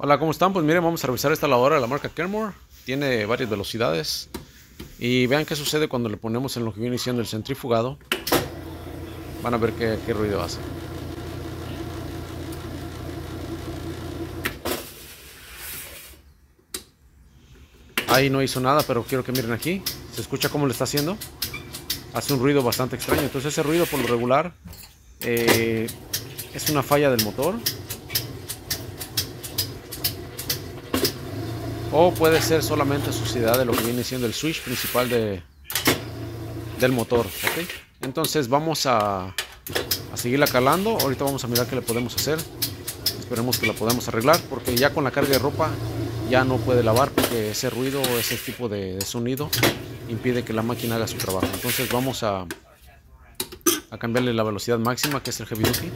Hola, ¿cómo están? Pues miren, vamos a revisar esta lavadora de la marca Kenmore. Tiene varias velocidades. Y vean qué sucede cuando le ponemos en lo que viene siendo el centrifugado. Van a ver qué ruido hace. Ahí no hizo nada, pero quiero que miren aquí. ¿Se escucha cómo le está haciendo? Hace un ruido bastante extraño. Entonces ese ruido por lo regular es una falla del motor. O puede ser solamente suciedad de lo que viene siendo el switch principal del motor. ¿Okay? Entonces vamos a seguirla calando. Ahorita vamos a mirar qué le podemos hacer. Esperemos que la podamos arreglar, porque ya con la carga de ropa ya no puede lavar, porque ese ruido o ese tipo de sonido impide que la máquina haga su trabajo. Entonces vamos a cambiarle la velocidad máxima, que es el heavy duty.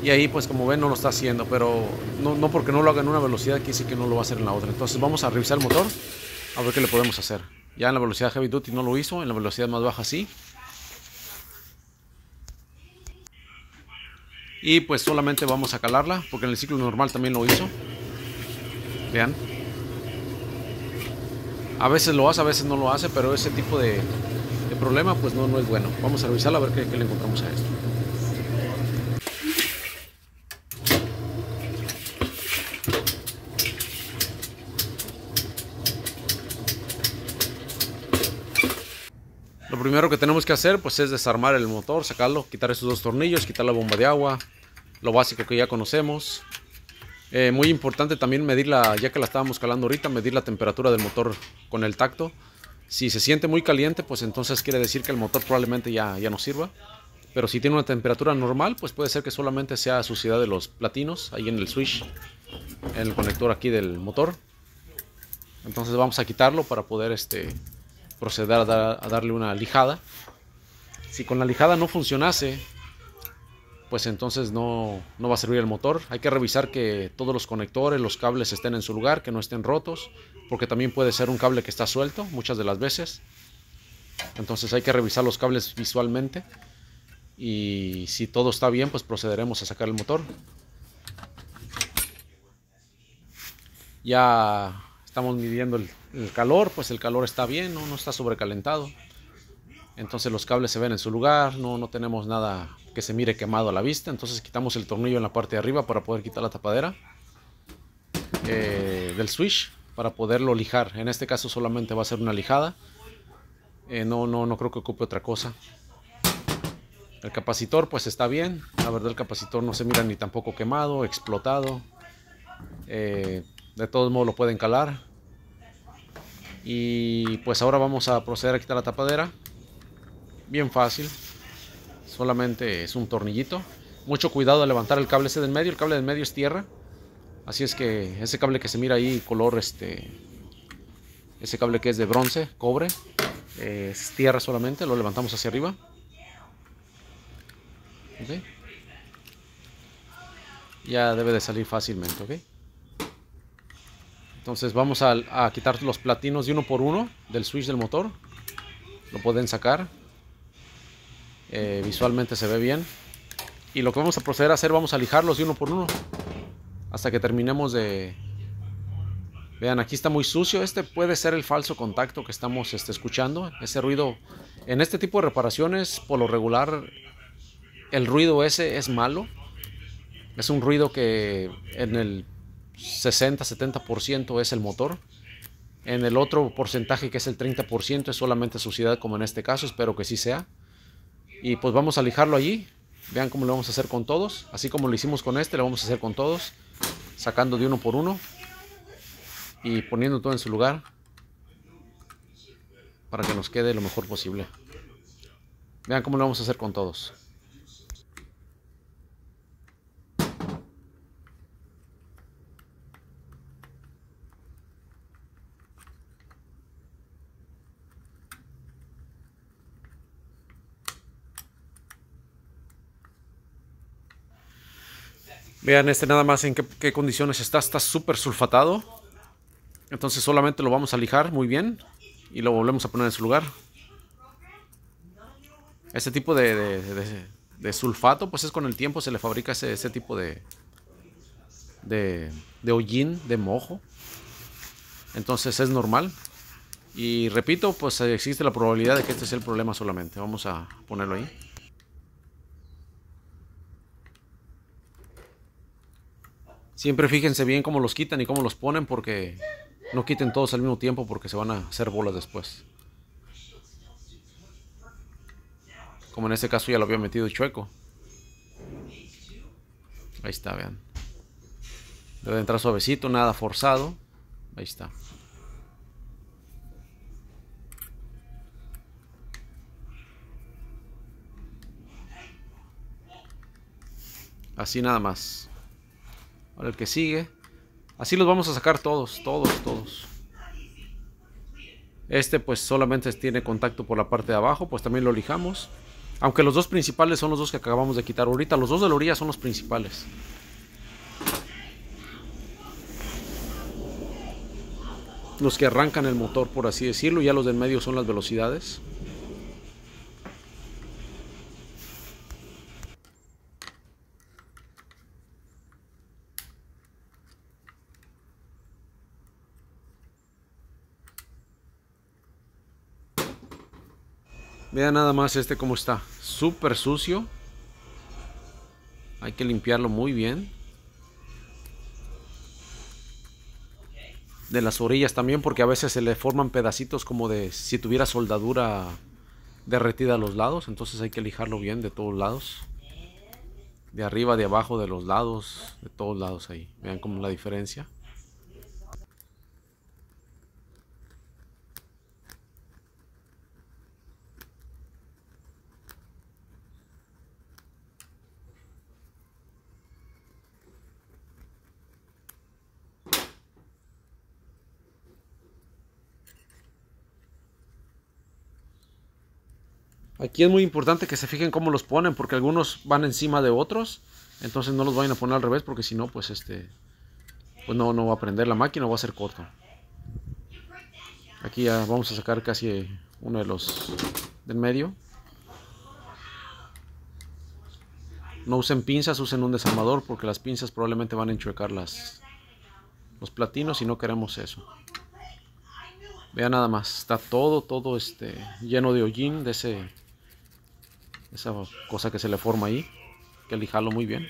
Y ahí pues como ven no lo está haciendo, pero no porque no lo haga en una velocidad quiere decir que no lo va a hacer en la otra. Entonces vamos a revisar el motor a ver qué le podemos hacer. Ya en la velocidad heavy duty no lo hizo, en la velocidad más baja sí. Y pues solamente vamos a calarla, porque en el ciclo normal también lo hizo. Vean. A veces lo hace, a veces no lo hace, pero ese tipo de problema pues no es bueno. Vamos a revisarla a ver qué le encontramos a esto. Lo primero que tenemos que hacer pues es desarmar el motor, sacarlo, quitar esos dos tornillos, quitar la bomba de agua, lo básico que ya conocemos. Muy importante también medirla, ya que la estábamos calando ahorita, medir la temperatura del motor con el tacto. Si se siente muy caliente, pues entonces quiere decir que el motor probablemente ya no sirva. Pero si tiene una temperatura normal, pues puede ser que solamente sea suciedad de los platinos, ahí en el switch, en el conector aquí del motor. Entonces vamos a quitarlo para poder proceder a darle una lijada. Si con la lijada no funcionase, pues entonces no va a servir el motor. Hay que revisar que todos los conectores, los cables estén en su lugar, que no estén rotos, porque también puede ser un cable que está suelto muchas de las veces. Entonces hay que revisar los cables visualmente, y si todo está bien, pues procederemos a sacar el motor. Ya estamos midiendo el calor, pues el calor está bien, no está sobrecalentado. Entonces los cables se ven en su lugar, no tenemos nada que se mire quemado a la vista. Entonces quitamos el tornillo en la parte de arriba para poder quitar la tapadera del switch, para poderlo lijar. En este caso solamente va a ser una lijada, no creo que ocupe otra cosa. El capacitor pues está bien, la verdad el capacitor no se mira ni tampoco quemado, explotado. De todos modos lo pueden calar. Y pues ahora vamos a proceder a quitar la tapadera. Bien fácil, solamente es un tornillito. Mucho cuidado al levantar el cable ese del medio. El cable del medio es tierra, así es que ese cable que se mira ahí color ese cable que es de bronce, cobre, es tierra solamente. Lo levantamos hacia arriba. ¿Okay? Ya debe de salir fácilmente. ¿Okay? Entonces vamos a quitar los platinos de uno por uno del switch del motor. Lo pueden sacar. Visualmente se ve bien. Y lo que vamos a proceder a hacer, vamos a lijarlos de uno por uno hasta que terminemos de... Vean, aquí está muy sucio. Este puede ser el falso contacto que estamos escuchando. Ese ruido, en este tipo de reparaciones, por lo regular, el ruido ese es malo. Es un ruido que en el 60-70% es el motor. En el otro porcentaje, que es el 30%, es solamente suciedad, como en este caso. Espero que sí sea. Y pues vamos a lijarlo allí. Vean cómo lo vamos a hacer con todos. Así como lo hicimos con este, lo vamos a hacer con todos. Sacando de uno por uno y poniendo todo en su lugar, para que nos quede lo mejor posible. Vean cómo lo vamos a hacer con todos. Vean nada más en qué condiciones está. Está súper sulfatado. Entonces solamente lo vamos a lijar muy bien y lo volvemos a poner en su lugar. Este tipo de sulfato, pues es con el tiempo se le fabrica ese tipo de hollín, de mojo. Entonces es normal. Y repito, pues existe la probabilidad de que este sea el problema solamente. Vamos a ponerlo ahí. Siempre fíjense bien cómo los quitan y cómo los ponen, porque no quiten todos al mismo tiempo, porque se van a hacer bolas después. Como en este caso ya lo había metido chueco. Ahí está, vean. Debe entrar suavecito, nada forzado. Ahí está. Así nada más. Ahora el que sigue. Así los vamos a sacar todos. Este pues solamente tiene contacto por la parte de abajo, pues también lo lijamos. Aunque los dos principales son los dos que acabamos de quitar ahorita. Los dos de la orilla son los principales. Los que arrancan el motor, por así decirlo. Ya los del medio son las velocidades. Vean nada más este cómo está. Súper sucio. Hay que limpiarlo muy bien. De las orillas también, porque a veces se le forman pedacitos como de si tuviera soldadura derretida a los lados. Entonces hay que lijarlo bien de todos lados. De arriba, de abajo, de los lados. De todos lados ahí. Vean cómo la diferencia. Aquí es muy importante que se fijen cómo los ponen, porque algunos van encima de otros. Entonces no los vayan a poner al revés, porque si no, pues pues no va a prender la máquina o va a ser corto. Aquí ya vamos a sacar casi uno de los del medio. No usen pinzas, usen un desarmador, porque las pinzas probablemente van a enchuecar los platinos y no queremos eso. Vean nada más, está todo lleno de hollín, de esa cosa que se le forma ahí. Hay que lijarlo muy bien.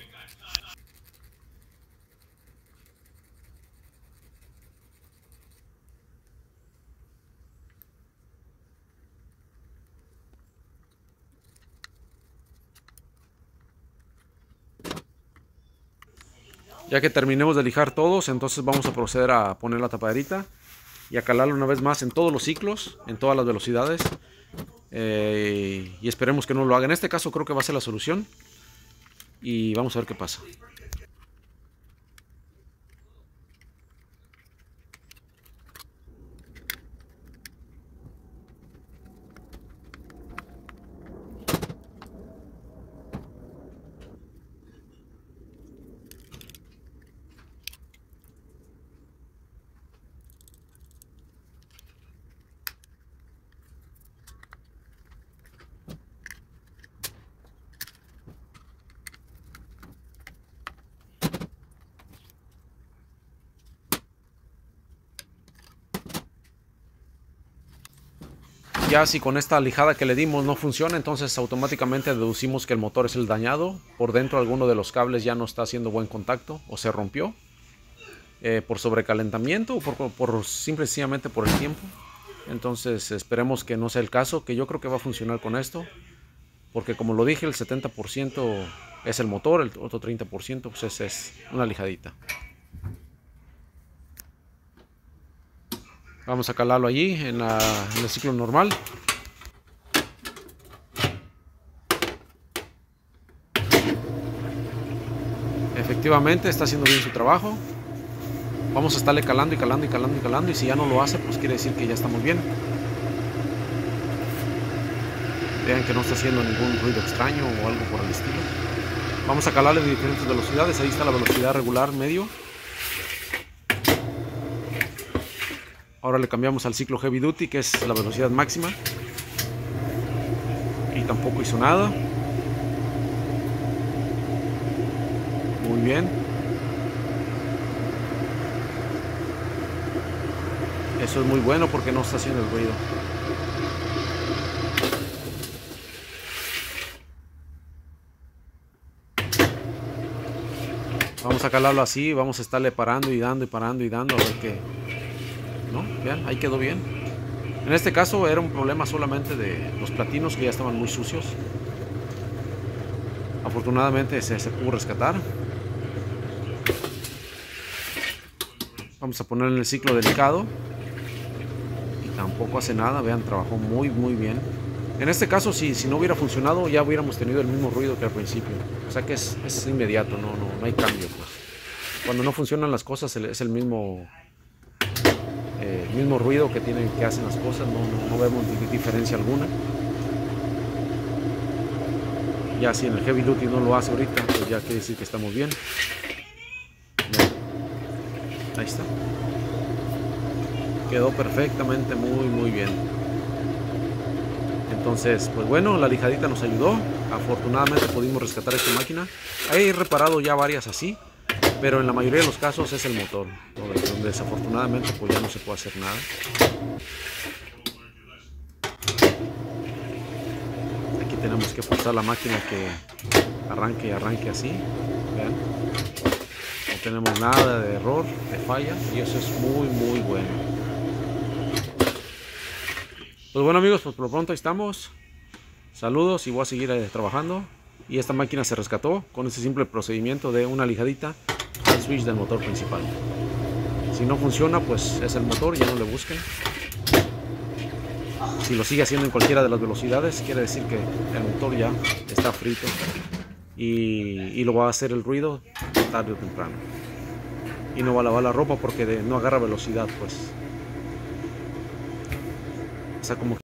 Ya que terminemos de lijar todos, entonces vamos a proceder a poner la tapaderita y a calarlo una vez más en todos los ciclos, en todas las velocidades. Y esperemos que no lo haga. En este caso creo que va a ser la solución. Y vamos a ver qué pasa. Ya si con esta lijada que le dimos no funciona, entonces automáticamente deducimos que el motor es el dañado. Por dentro alguno de los cables ya no está haciendo buen contacto o se rompió. Por sobrecalentamiento o por sencillamente por el tiempo. Entonces esperemos que no sea el caso, que yo creo que va a funcionar con esto. Porque como lo dije, el 70% es el motor, el otro 30% pues es una lijadita. Vamos a calarlo allí en el ciclo normal. Efectivamente está haciendo bien su trabajo. Vamos a estarle calando y calando y calando y calando, y si ya no lo hace, pues quiere decir que ya estamos bien. Vean que no está haciendo ningún ruido extraño o algo por el estilo. Vamos a calarle de diferentes velocidades. Ahí está la velocidad regular medio. Ahora le cambiamos al ciclo Heavy Duty, que es la velocidad máxima. Y tampoco hizo nada. muy bien. Eso es muy bueno porque no está haciendo el ruido. Vamos a calarlo así, vamos a estarle parando y dando y parando y dando a ver qué. ¿No? Vean, ahí quedó bien. En este caso era un problema solamente de los platinos que ya estaban muy sucios. Afortunadamente se pudo rescatar. Vamos a poner en el ciclo delicado. Y tampoco hace nada, vean, trabajó muy bien. En este caso, si no hubiera funcionado, ya hubiéramos tenido el mismo ruido que al principio. O sea que es inmediato, no hay cambio. Pues. Cuando no funcionan las cosas es el mismo ruido que hacen las cosas, no vemos diferencia alguna. Ya si en el heavy duty no lo hace ahorita, pues ya quiere decir que estamos bien. Ahí está. Quedó perfectamente muy bien. Entonces, pues bueno, la lijadita nos ayudó. Afortunadamente pudimos rescatar esta máquina. He reparado ya varias así, pero en la mayoría de los casos es el motor, donde desafortunadamente pues ya no se puede hacer nada. Aquí tenemos que forzar la máquina que arranque así. Vean. No tenemos nada de error, de falla, y eso es muy bueno. Pues bueno amigos, pues por lo pronto ahí estamos. Saludos y voy a seguir trabajando. Y esta máquina se rescató con ese simple procedimiento de una lijadita al switch del motor principal. Si no funciona, pues es el motor, ya no le busquen. Si lo sigue haciendo en cualquiera de las velocidades, quiere decir que el motor ya está frito y lo va a hacer el ruido tarde o temprano. Y no va a lavar la ropa porque no agarra velocidad, pues. O sea, como